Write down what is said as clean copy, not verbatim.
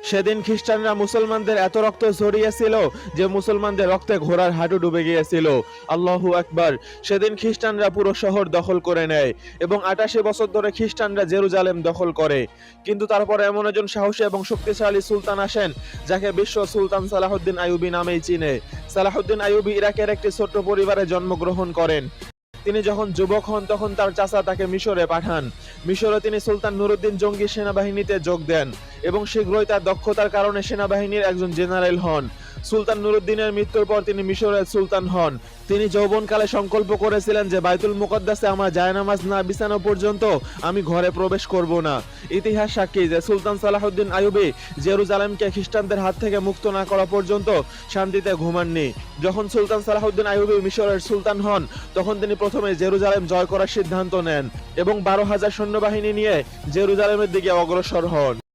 সেদিন খ্রিস্টানরা মুসলমানদের এত রক্ত ঝরিয়েছিল যে মুসলমানদের রক্তে ঘোড়ার হাঁটু ডুবে গিয়েছিল। আল্লাহু আকবার। সেদিন খ্রিস্টানরা পুরো শহর দখল করে নেয় এবং ৮৮ বছর ধরে খ্রিস্টানরা জেরুজালেম দখল করে। কিন্তু তারপরে এমন একজন সাহসী এবং শক্তিশালী সুলতান আসেন, যাকে বিশ্ব সুলতান সালাহুদ্দিন আইয়ুবী নামেই চিনে। সালাহুদ্দিন আইয়ুবী ইরাকের একটি ছোট্ট পরিবারে জন্মগ্রহণ করেন। তিনি যখন যুবক হন তখন তার চাচা তাকে মিশরে পাঠান। মিশরে তিনি সুলতান নুরুদ্দিন জঙ্গি সেনাবাহিনীতে যোগ দেন এবং শীঘ্রই তার দক্ষতার কারণে সেনাবাহিনীর একজন জেনারেল হন। সুলতান নুরুদ্দিনের মৃত্যুর পর তিনি মিশরের সুলতান হন। তিনি যৌবনকালে সংকল্প করেছিলেন যে বাইতুল মুকদ্দাসে আমার জায়নামাজ না বিছানো পর্যন্ত আমি ঘরে প্রবেশ করব না। ইতিহাস সাক্ষী যে সুলতান সালাহুদ্দিন আইয়ুবী জেরুজালেমকে খ্রিস্টানদের হাত থেকে মুক্ত না করা পর্যন্ত শান্তিতে ঘুমাননি। যখন সুলতান সালাহুদ্দিন আইয়ুবী মিশরের সুলতান হন, তখন তিনি প্রথমে জেরুজালেম জয় করার সিদ্ধান্ত নেন এবং ১২,০০০ সৈন্যবাহিনী নিয়ে জেরুজালেমের দিকে অগ্রসর হন।